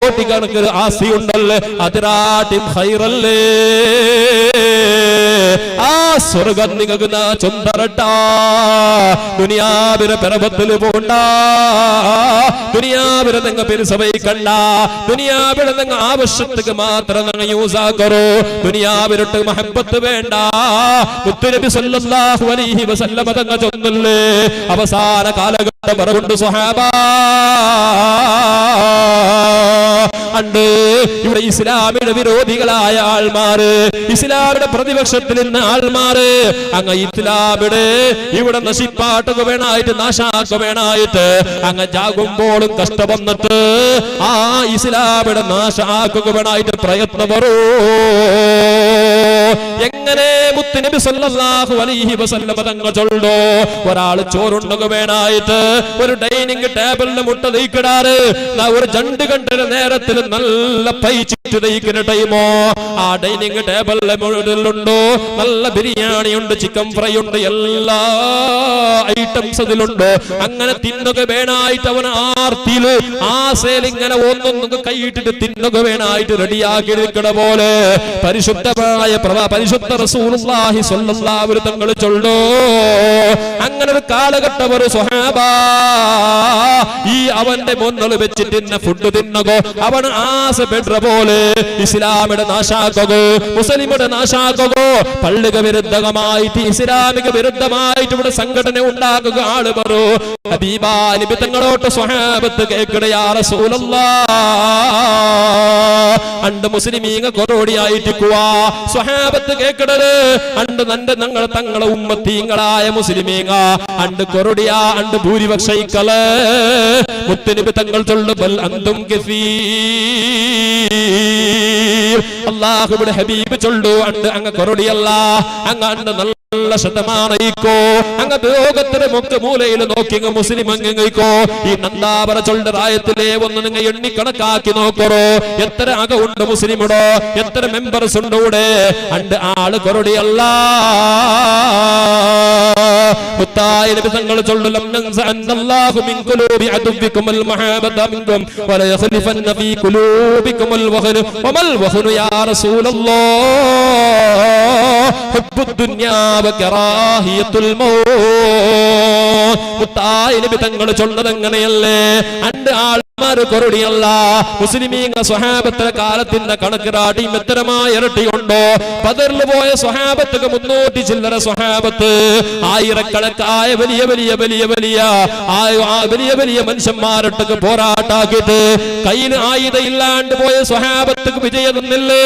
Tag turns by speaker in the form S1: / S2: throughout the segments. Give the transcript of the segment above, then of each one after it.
S1: കോടിക്കണക്കിന് ആസ്തിയുണ്ടല്ലേ, അതിരാട്ടിം ഖൈറല്ലേ. ആ സ്വർഗം നിങ്ങൾക്ക് ചൊന്തരട്ട. ദുനിയാവിലെ പെരപത്തിൽ പോണ്ട, ദുനിയാവിലെ നിങ്ങൾ പെരുസവയ്ക്കണ്ട, ദുനിയാവിലെ നിങ്ങൾ ആവശ്യത്തിന് മാത്രം നിങ്ങൾ യൂസ് ആക്കറോ. ദുനിയാവിലോട്ട് മഹബത്ത് വേണ്ട. മുത്തുനബി സല്ലല്ലാഹു അലൈഹി വസല്ലമ തങ്ങൾ ചൊന്നല്ലേ അവസാന കാലഘട്ടം പറഞ്ഞുകൊണ്ട് സ്വഹാബ ഉണ്ട്. ഇവിടെ ഇസ്ലാമിന്റെ വിരോധികളായ ആൾമാര്, ഇസ്ലാമിന്റെ പ്രതിപക്ഷത്തിൽ നിന്ന് ആൾമാര് അങ്ങ് ഇസ്ലാമിടെ ഇവിടെ നശിപ്പാട്ടുക വേണായിട്ട്, നാശാക്ക വേണായിട്ട് അങ്ങ് ജാകുമ്പോഴും കഷ്ടം വന്നിട്ട് ആ ഇസ്ലാമിടെ നാശാക്കുക വേണായിട്ട് പ്രയത്നം വരൂ. എങ്ങനെ മുത്തുനബി സല്ലല്ലാഹു അലൈഹി വസല്ലം തങ്ങൾ ചൊല്ലോ ഒരാൾ ചോറുണ്ടുക വേണായിട്ട് ഒരു ഡൈനിങ് ടേബിളിന് മുട്ട തയ്ക്കിടാറ് ഒരു 2 ഗണ്ടര നേരത്തിൽ നല്ല പൈച്ചിട്ട് തയ്ക്കുന്ന ടൈമോ ആ ഡൈനിങ് ടേബിളിലെ മുഴുവനുണ്ടോ നല്ല ബിരിയാണി ഉണ്ട്, ചിക്കൻ ഫ്രൈ ഉണ്ട്, എല്ലാ ഐറ്റംസ് അതിലുണ്ടോ. അങ്ങനെ തിന്നുക വേണായിട്ട് അവൻ ആർത്തിയില് ആസേൽ ഇങ്ങനെ ഒന്നൊന്നും കൈയിട്ടിട്ട് തിന്നുക വേണായിട്ട് റെഡിയാക്കി നിൽക്കണ പോലെ പരിശുദ്ധമായ പരിശുദ്ധ റസൂലുള്ളാഹി സ്വല്ലല്ലാഹു അലൈഹി തങ്ങൾ ചൊല്ലോ. അങ്ങനെ ഒരു കാലഘട്ടം ഒരു സ്വഹാബ ഈ അവന്റെ മുന്നിൽ വെച്ചിട്ട് ഫുഡ് തിന്നകോ അവൻ ആസപ്പെടുന്ന പോലെ ഇസ്ലാമിയുടെ നാശാക്കകോ മുസ്ലിമിയുടെ നാശാക്കകോ പള്ളിക വിരുദ്ധമായിട്ട് ഇസ്ലാമിക വിരുദ്ധമായിട്ട് ഇവിടെ സംഘടന ഉണ്ടാക്കുക ആള് പറൂ. ഹബീബാ നബി തങ്ങളോട്ട് സ്വഹാബത്ത് കേൾക്കണ യാ റസൂലല്ലാഹ് അണ്ട് മുസ്ലിമീങ്ങ കൊറോടിയായിട്ടിക്കുവാ സ്വഹാബത്ത് കേൾക്കണത് അണ്ട് നന്റെ ഞങ്ങൾ തങ്ങളെ ഉമ്മത്തീങ്ങളായ മുസ്ലിമീങ്ങ അണ്ട് കൊറോടിയാ അണ്ട് ഭൂരിപക്ഷ ഇക്കള് മുത്തുനബി തങ്ങൾ ചൊല്ലു ബൽ അന്തും കസീർ. അല്ലാഹുവിന്റെ ഹബീബ് ചൊല്ലു അണ്ട് അങ്ങ് കൊറോടിയല്ല, അങ്ങ് അണ്ട് നല്ല ശതമാനോ അങ്ങ് ലോകത്തിന്റെ മുക്ക് മൂലയിൽ നോക്കി മുസ്ലിം അംഗങ്ങൾക്കോ ഈ നന്ദാപര ചൊല്ലുന്ന റായത്തിലെ ഒന്ന് നിങ്ങൾ എണ്ണിക്കണക്കാക്കി നോക്കറോ. എത്ര അകമുണ്ട് മുസ്ലിമിടോ, എത്ര മെമ്പേഴ്സ് ഉണ്ട് ഇവിടെ. അണ്ട് ആള് കൊറോടിയല്ല. മുത്തായ നബി തങ്ങൾ ചൊല്ലു ലം നൻസ അന്നല്ലാഹു മിൻ ഖുലൂബി അദുബികുൽ മഹാബത മിൻകും വല യഖ്ലിഫന്ന ഫീ ഖുലൂബികുൽ വഹൻ വമൽ വഹനു യാ റസൂലല്ലാഹ് ഹുബ്ബുദ് ദുനിയാ വകറാഹിയത്തുൽ മൗത്ത്. മുത്തായ നബി തങ്ങൾ ചൊല്ലത് അങ്ങനെയല്ലേ. അണ്ട് ആൾമാര് കൊറോടിയല്ല. മുസ്ലിമീങ്ങ സ്വഹാബത്തിന്റെ കാലത്തിന്റെ കണക്കിറാട്ടി എത്രമായ ഇരട്ടിയുണ്ടോ. ബദറിൽ പോയ സ്വഹാബത്തുക്ക് 300 ചില്ലറ സ്വഹാബത്ത്, ആയിരക്കണക്കായ വലിയ വലിയ വലിയ വലിയ വലിയ വലിയ മനുഷ്യന്മാരൊട്ടൊക്കെ പോരാട്ടാക്കിയിട്ട് കയ്യിൽ ആയുധം ഇല്ലാണ്ട് പോയ സ്വഹാബത്തുക്ക് വിജയമൊന്നില്ലേ.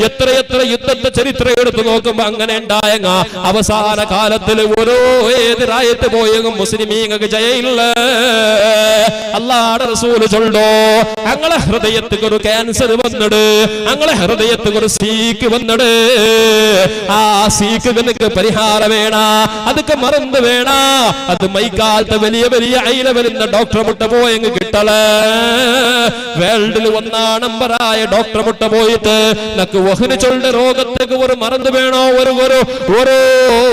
S1: എത്രയെത്ര യുദ്ധത്തെ ചരിത്രം എടുത്തു നോക്കുമ്പോ അങ്ങനെ ഉണ്ടായങ്ങ അവസാന കാലത്തിൽ ഓരോ ഏത് രായത്ത് പോയെങ്കിലും മുസ്ലിമീങ്ങൾക്ക് ജയയില്ല. അല്ലാഹുവിന്റെ റസൂൽ ചൊല്ലോ ഞങ്ങളെ ഹൃദയത്തിൽ ഒരു ക്യാൻസർ വന്നിട്, ഞങ്ങളെ ഹൃദയത്തിൽ ഒരു സീക്ക് വന്നിട്. ആ സീക്ക് നിനക്ക് പരിഹാരം വേണ, അതൊക്കെ മറന്ന് വേണ. അത് മൈക്കാലത്തെ വലിയ വലിയ അയില വരുന്ന ഡോക്ടർ മുട്ട പോയെങ്കിൽ കിട്ടല. വേൾഡിൽ 1 നമ്പറായ ഡോക്ടർ മുട്ട പോയിട്ട് നക്ക് വഹന് ചൊല്ലുന്ന രോഗത്തേക്ക് ഒരു മറന്ന് വേണോ, ഓരോ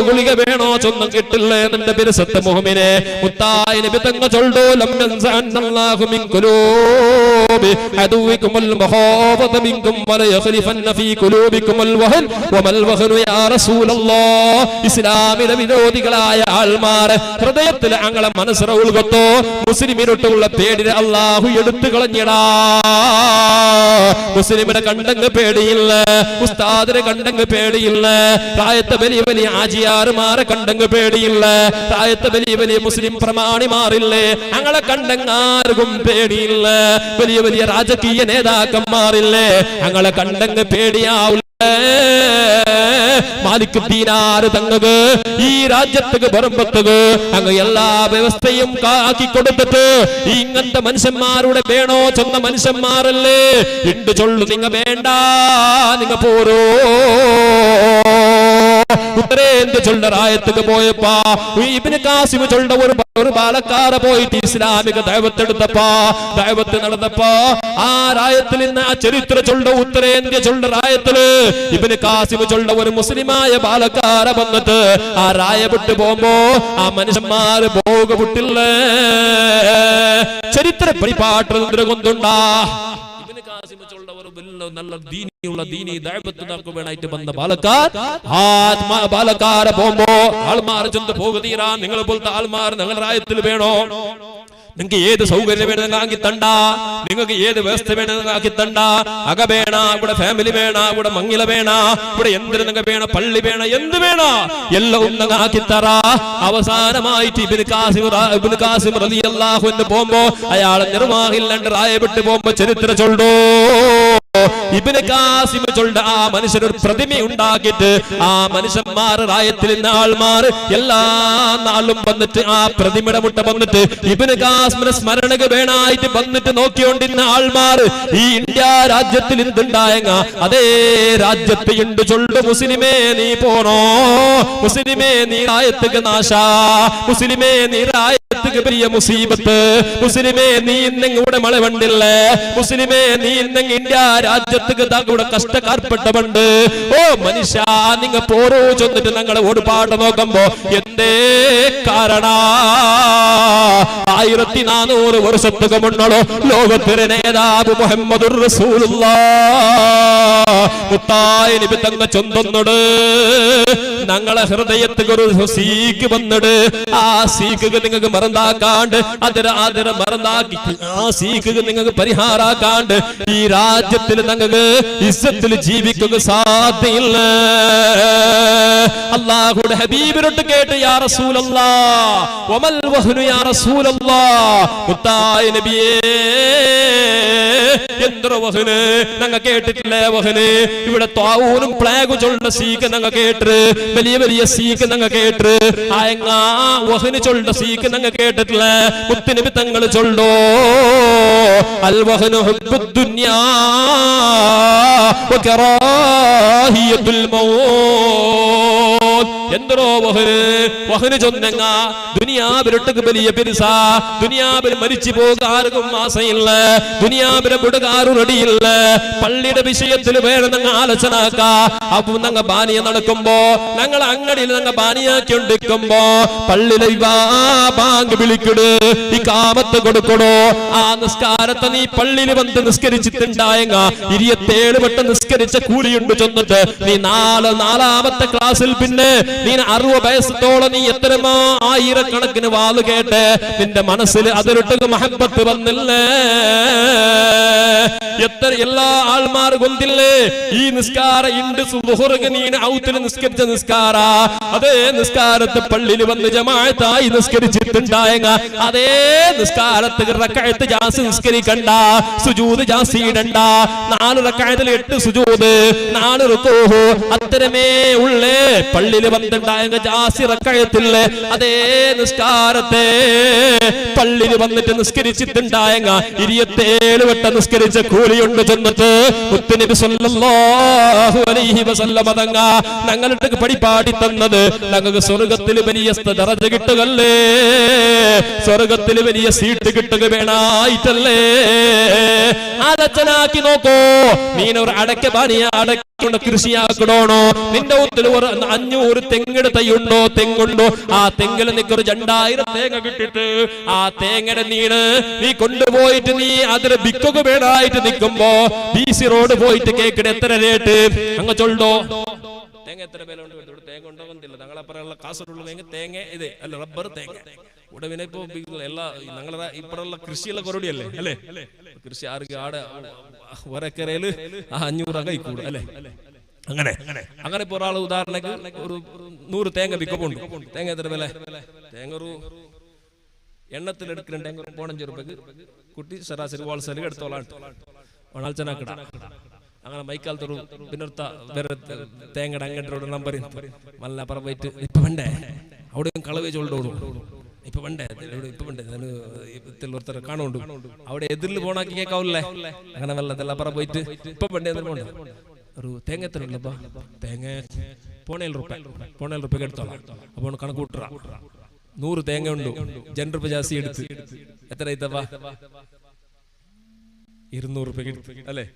S1: ഗുളിക വേണോ, ചൊന്നും കിട്ടില്ല. എന്റെ ബിരുസത്തെ മുഹമ്മിനെ മുത്തായ നബി തങ്ങൾ ചൊല്ലു ലം നൻസ അന്നല്ലാഹു മിൻ ഖുലൂബി അദുവികുൽ മഖാഫത മിൻകും വല യഖ്ലിഫന്ന ഫീ ഖുലൂബികുൽ വഹൻ വമൽ വഹനു യാ റസൂലല്ലാഹ്. ഇസ്ലാമിലെ വിരോധികളായ ആൾമാർ ഹൃദയത്തിൽ അങ്ങളെ മനസ്സറ ഉൾകൊത്തോ മുസ്ലിമിനോട്ടുള്ള പേടിനെ അല്ലാഹു എടുത്തു കളഞ്ഞിടാ. മുസ്ലിമിനെ കണ്ടങ്ങ് പേടിയില്ല, ഉസ്താദിനെ കണ്ടങ്ങ് പേടിയില്ല, പ്രായത്തെ വലിയ വലിയ ആജിയാറുമാരെ കണ്ടങ്ങ് പേടിയില്ല, പ്രായത്തെ വലിയ വലിയ മുസ്ലിം പ്രമാണിമാരില്ലേ അങ്ങളെ കണ്ടങ്ങാർക്കും പേടിയില്ല, വലിയ വലിയ രാജകീയ നേതാക്കന്മാരില്ലേ അങ്ങളെ കണ്ടങ്ങ് പേടിയാവില്ല. മാലിക് ദീനാർ തങ്ങക്ക് ഈ രാജ്യത്തേക്ക് പറമ്പത്തേക്ക് അങ്ങ് എല്ലാ വ്യവസ്ഥയും ആക്കി കൊടുത്തിട്ട് ഇങ്ങനത്തെ മനുഷ്യന്മാരുടെ വേണോ ചെന്ന മനുഷ്യന്മാരല്ലേ ഇണ്ട് ചൊല്ലു നിങ്ങ വേണ്ട നിങ്ങ പോരോ. ഉത്തരേന്ത്യ ചൊല്ലുന്ന റായത്തേക്ക് പോയപ്പോ ഇബ്നു ഖാസിം ചൊല്ലുന്ന ഒരു പാലക്കാര പോയിട്ട് ഇസ്ലാമിക ദഅവത്തെടുത്തപ്പോ ദഅവത്ത് നടന്നപ്പോ ആ റായത്തിൽ നിന്ന് ആ ചരിത്ര ചൊല്ലുന്ന ഉത്തരേന്ത്യ ചൊല്ലുന്ന റായത്തില് ഇബ്നു ഖാസിം ചൊല്ലുന്ന ഒരു മുസ്ലിമായ പാലക്കാര വന്നിട്ട് ആ റായ വിട്ടു പോകുമ്പോ ആ മനുഷ്യന്മാര് പോക വിട്ടില്ല. ചരിത്ര പരിപാട്ട് കൊണ്ടുണ്ടാ. ഇബ്നു കാസിം ചൊല്ല ഒരു നല്ല ദീനിയുള്ള ദീനി ദഅവത്ത് നടക്കുവാനായിട്ട് വന്ന പാലക്കാട് പാലക്കാട് പോകുമ്പോ ആൾമാർ ചെന്ന് പോകുതീരാ നിങ്ങൾ പോലത്തെ ആൾമാർ ഞങ്ങളുടെ രാജ്യത്തിൽ വേണോ നിങ്ങൾക്ക് ഏത് സൗകര്യം വേണമെന്ന് ആക്കി തണ്ട നിങ്ങൾക്ക് ഏത് വ്യവസ്ഥ വേണമെന്ന് ആക്കി തണ്ട അക വേണ ഇവിടെ ഫാമിലി വേണ ഇവിടെ മങ്ങില വേണ ഇവിടെ എന്തിനു നിങ്ങൾ വേണ പള്ളി വേണ എന്ത് വേണ എല്ലാം നിങ്ങൾ ആക്കി തറ അവസാനമായിട്ട് ഇബ്നു ഖാസിം റളിയല്ലാഹു അൻഹു പോകുമ്പോ അയാളെ നിർവാഹില്ലാണ്ട് റായപ്പെട്ട് പോകുമ്പോ ചരിത്രം ചൊല്ലോ ഇബ്നു ഖാസിം ചൊല്ല ആ മനുഷ്യനൊരു പ്രതിമ ഉണ്ടാക്കിയിട്ട് ആ മനുഷ്യന്മാർ റായത്തിൽ നിന്ന് ആൾമാർ എല്ലാ നാളും വന്നിട്ട് ആ പ്രതിമയുടെ മുട്ട വന്നിട്ട് ഇബ്നു ഖാസിമിനെ സ്മരണക വേണായിട്ട് വന്നിട്ട് നോക്കിക്കൊണ്ടിരുന്ന ആൾമാർ ഈ ഇന്ത്യ രാജ്യത്തിൽ എന്തുണ്ടായങ്ങ അതേ രാജ്യത്ത് ഉണ്ട് ചൊല്ലു മുസ്ലിമേ നീ പോണോ മുസ്ലിമേ നീ റായത്തുക്ക് നാശ മുസ്ലിമേ നീ റായത്തുക്ക് വലിയ മുസീബത്ത് മുസ്ലിമേ നീ ഇന്നെങ്ങൂടെ മഴ വണ്ടില്ലേ മുസ്ലിമേ നീ ഇന്നെങ്ങ ഇന്ത്യ രാജ്യത്തുക്ക് താങ്കളുടെ കഷ്ടക്കാർപ്പെട്ടവണ്ട് ഓ മനുഷ്യ നിങ്ങ പോരോ ചൊന്നിട്ട് ഞങ്ങളെ ഒരുപാട് നോക്കുമ്പോ എന്തേ കാരണ 1400 വർഷത്തുക്ക് മുന്നോളോ ലോകത്തിലെ നേതാവ് മുഹമ്മദുർ റസൂലുള്ളാഹ് മുത്തായ നബി തങ്ങ ചൊന്തൊന്നോട് ഞങ്ങളെ ഹൃദയത്തിൽ ഒരു സീക്ക് വന്നിട് ആ സീക്ക് നിങ്ങൾക്ക് മറന്നാക്കാണ്ട് അതിര മറന്നാക്കി ആ സീക്ക് നിങ്ങൾക്ക് പരിഹാരാക്കാണ്ട് ഈ രാജ്യത്തിൽ നിങ്ങൾക്ക് ഇസ്സത്തിൽ ജീവിക്കുക സാധ്യമില്ല അല്ലാഹുവിന്റെ ഹബീബിനോട് കേട്ട് യാ റസൂലല്ലാഹ് വമൽ വഹ്നു യാ റസൂലല്ലാഹ് മുത്തായ നബിയേ എന്തോ വഹ്ന് ഞങ്ങൾ കേട്ടിട്ടില്ലേ വഹ്ന് ഇവിടെ ത്വാഊനും പ്ലേഗും ചൊല്ലുന്ന സീക്ക് ഞങ്ങൾ കേട്ട് വലിയ വലിയ സീക്ക് ഞങ്ങൾ കേട്ട് ആയങ്ങ വഹ്ന് ചൊല്ലുന്ന സീക്ക് ഞങ്ങൾ കേട്ടിട്ടില്ലേ മുത്തുനബി തങ്ങൾ ചൊല്ലോ അൽ വഹ്നു ഹുബ്ബുദ് ദുനിയാ വകറാഹിയത്തുൽ മൗത്ത് എന്തോ വഹ്ന് ചൊന്നങ്ങ ദുനിയാവിലൊട്ടക്ക് വലിയ പെരുസ ദുനിയാവിൽ മരിച്ചു പോകാർക്കും ആശയില്ല ദുനിയാവിലെ വിടുകാരും റെഡിയില്ല പള്ളിയുടെ വിഷയത്തിൽ വേണം ഞങ്ങൾ ആലോചനാക്ക അപ്പൊ ഞങ്ങൾ ബാനിയ നടക്കുമ്പോ ഞങ്ങൾ അങ്ങടിയിൽ ഞങ്ങൾ ബാനിയാക്കി ഉണ്ടിക്കുമ്പോ പള്ളിയിലെ ബാങ്ക് വിളിക്കട് ഈ കാമത്ത് കൊടുക്കണോ ആ നിസ്കാരത്തെ നീ പള്ളിയിൽ വന്ന് നിസ്കരിച്ചിട്ടുണ്ടായെങ്ക 27 വട്ടം നിസ്കരിച്ച കൂലിയുണ്ട് ചെന്നിട്ട് നീ നാലാമത്തെ ക്ലാസ്സിൽ പിന്നെ നീ 60 വയസ്സത്തോളം നീ എത്രമാ ആയിരക്കണക്കിന് വാല് കേട്ട് നിന്റെ മനസ്സിൽ അതിലൊട്ടുക്ക് മഹബത്ത് വന്നില്ലേ എത്ര എല്ലാ ആൾമാർ കൊന്തില്ലേ ഈ നിസ്കാര ഇണ്ട് സുബഹുർക്ക് നീ ഔത്തിൽ നിസ്കരിച്ച നിസ്കാര അതേ നിസ്കാരത്തെ പള്ളിയിൽ വന്ന് ജമാഅത്തായി നിസ്കരിച്ചിട്ടുണ്ടായെങ്ക അതേ നിസ്കാരത്തിൽ റക്അത്ത് ജാസി നിസ്കരിക്കണ്ട സുജൂദ് ജാസി ഇടണ്ട 4 റക്അത്തിൽ 8 സുജൂദ് 4 റുകൂഹ് അത്രമേ ഉള്ളേ പള്ളിയിൽ വന്നിട്ടുണ്ടായെങ്ക ജാസി റക്അത്തില്ലേ അതേ നിസ്കാരത്തെ പള്ളിയിൽ വന്നിട്ട് നിസ്കരിച്ചിട്ടുണ്ടായെങ്ക 27 വട്ടം നിസ്കരിച്ച കൂലിയുണ്ട് ചെന്നിട്ട് മുത്തുനബി സല്ലല്ലാഹു അലൈഹി വസല്ലം തങ്ങ ഞങ്ങളുടെ പഠിപ്പാടി തന്നത് ഞങ്ങൾക്ക് സ്വർഗത്തിൽ വലിയ ദറജ കിട്ടുകല്ലേ സ്വർഗത്തിൽ വലിയ സീറ്റ് കിട്ടുക വേണായിട്ടല്ലേ ആലോചനാക്കി നോക്കോ നീനൊരു അടക്ക പാനിയ അടക്കൊണ്ട് കൃഷിയാക്കണോണോ നിന്റെ ഒത്തിൽ ഒരു 500 തെങ്ങിട് തൈയുണ്ടോ തെങ്ങുണ്ടോ ആ തെങ്ങിൽ നിനക്കൊരു 2000 തേങ്ങ കിട്ടിട്ട് ആ തേങ്ങയുടെ നീ കൊണ്ടുപോയിട്ട് നീ അതിന് ബിക്കൊക്കെ വേണായിട്ട് നിൽക്കുമ്പോ BC റോഡ് പോയിട്ട് കേക്കിട്ട് എത്ര റേറ്റ് അങ്ങ് ചൊല്ലോ തേങ്ങ എത്ര വില ഉണ്ട് തേങ്ങ ഉണ്ടാകുന്നില്ല ഞങ്ങളപ്പുറമുള്ള കാസർഗോഡ് തേങ്ങ ഇത് അല്ല റബ്ബർ തേങ്ങ ഉടവിനെ ഇപ്പൊ എല്ലാ ഞങ്ങളെ ഇപ്പുറമുള്ള കൃഷിയുള്ള കൊറോടിയല്ലേ അല്ലേ കൃഷി ആർക്ക് ആടെ ഒരക്കരയില് 500 അകൈ കൂടും അല്ലേ അങ്ങനെ ഇപ്പൊ ഒരാൾ ഉദാഹരണക്ക് ഒരു 100 തേങ്ങ പിക്കപ്പുണ്ട് തേങ്ങ എത്ര വില തേങ്ങ ഒരു എണ്ണത്തിലെടുക്കുന്ന തേങ്ങ 15 രൂപക്ക് കുട്ടി ശരാശരി ഹോൾസെയിൽ എടുത്തോളാം ഒണാൽച്ചനാക്കിട അങ്ങനെ മൈക്കാലത്തൊരു പിന്നർത്ത വേറെ തേങ്ങയുടെ അങ്ങോട്ട് നമ്പർ മല്ലപ്പുറം പോയിട്ട് ഇപ്പൊ വേണ്ടേ അവിടെയും കളവേ ചൊല്ലോളൂ ഇപ്പൊ വേണ്ടേ ഇപ്പൊ വേണ്ടേ ഒരുത്തർ കാണുന്നുണ്ട് അവിടെ എതിരിൽ പോണാക്കി കേൾക്കാവില്ലേ അങ്ങനെ വല്ലതെല്ലാം പോയിട്ട് ഇപ്പൊ വേണ്ടേ പോണ്ട ഒരു തേങ്ങ എത്ര ഉള്ളപ്പാ തേങ്ങ 17 രൂപ എടുത്തോളാം അപ്പൊ കണക്ക് കൂട്ടുക 100 തേങ്ങ ഉണ്ട് 2 രൂപ ജാസ്തി എടുത്ത് എത്ര ആയിത്തപ്പാ 200 രൂപ എടുത്ത് അല്ലേ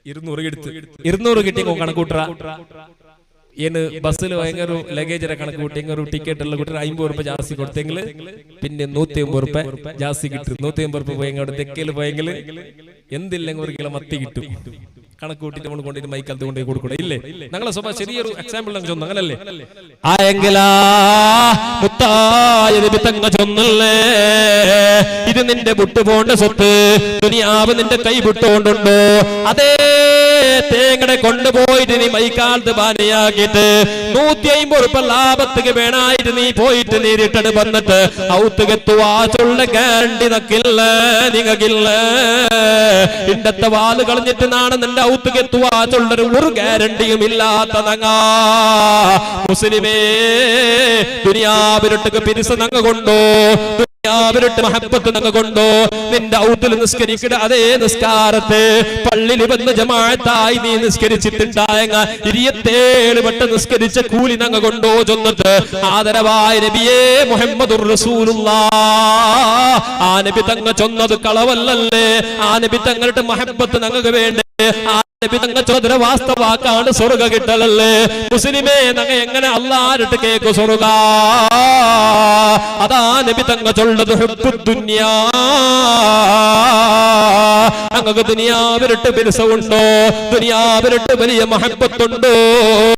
S1: 200 എടുത്ത് 200 കിട്ടിയ കണക്കൂട്ട ಏನು ಬಸ್ಸಲ್ಲಿ ಭಯಂಕರ ಲಗೇಜ್ ಕಣക്ക് കൂട്ടി ഒരു ടിക്കറ്റ് എല്ലാം കൂട്ടി 50 രൂപ ജാസ്തി കൊടുത്തെങ്കിൽ പിന്നെ 150 രൂപ ജാസ്തി കിട്ടും 150 രൂപ പോയി അങ്ങോട്ട് തെക്കയിൽ പോയെങ്കിൽ എന്തില്ലെങ്കിൽ ഒരു കിലോ മത്തി കിട്ടും കണക്ക് കൂട്ടിട്ട് നമ്മൾ കൊണ്ടിട്ട് മൈക്കാലത്ത് കൊണ്ടുപോയി കൊടുക്കൂടെ ഇല്ലേ ഞങ്ങളെ സ്വഭാവം ചെറിയൊരു എക്സാമ്പിൾ ഞങ്ങൾ ചൊന്നു അങ്ങനല്ലേ ആയെങ്കിലാ മുത്തായ നബി തങ്ങൾ ചൊന്നല്ലേ ഇത് നിന്റെ വിട്ടുപോണ്ട സ്വത്ത് ദുനിയാവ് നിന്റെ കൈ വിട്ടുകൊണ്ടുണ്ടോ അതേ തേങ്ങടെ കൊണ്ടുപോയിട്ട് നീ മൈക്കാലത്ത് ബാനയാക്കിയിട്ട് 150 രൂപ ലാഭത്തിന് വേണായിട്ട് നീ പോയിട്ട് നേരിട്ടത് വന്നിട്ട് ഔത്തുകെത്തുവാച്ചുള്ള ഗ്യാരണ്ടി നക്കില്ല നിങ്ങൾക്കില്ല ഇണ്ടത്തെ വാല് കളഞ്ഞിട്ട് നാണ് നിന്റെ ഔത്തുകെത്തുവാച്ചുള്ളൊരു ഒരു ഗ്യാരണ്ടിയും ഇല്ലാത്ത നങ്ങ മുസ്ലിമേ ദുനിയാവിരൊട്ടുക്ക് പിരിസ് നങ്ങ കൊണ്ടോ അവരുടെ മഹബത്ത് നങ്ങ കൊണ്ടോ നിന്റെ ഔത്തിൽ നിസ്കരിക്കട അതേ നിസ്കാരത്തെ പള്ളിയിൽ വന്ന് ജമാഅത്തായി നീ നിസ്കരിച്ചിട്ടുണ്ടായെങ്ക 27 വട്ടം നിസ്കരിച്ച കൂലി നങ്ങ കൊണ്ടോ ചൊന്നിട്ട് ആദരവായ നബിയേ മുഹമ്മദുർ റസൂലുള്ളാഹ് ആ നബി തങ്ങ ചൊന്നത് കളവല്ലല്ലേ ആ നബി തങ്ങളുടെ മഹബത്ത് നങ്ങക്ക് വേണ്ടേ ആ നബി തങ്ങ ചോദര വാസ്തവാക്കാണ് സ്വർഗ കിട്ടലല്ലേ മുസ്ലിമേ നങ്ങ എങ്ങനെ അല്ലാഹുവിട്ട് കേക്കു സ്വർഗ അതാ നബി തങ്ങ ചൊല്ലത് ഹുബ്ബുദ് ദുനിയാ അങ്ങക്ക് ദുനിയാവിരട്ട് ബിരുസമുണ്ടോ ദുനിയാവിരട്ട് വലിയ മഹബത്തുണ്ടോ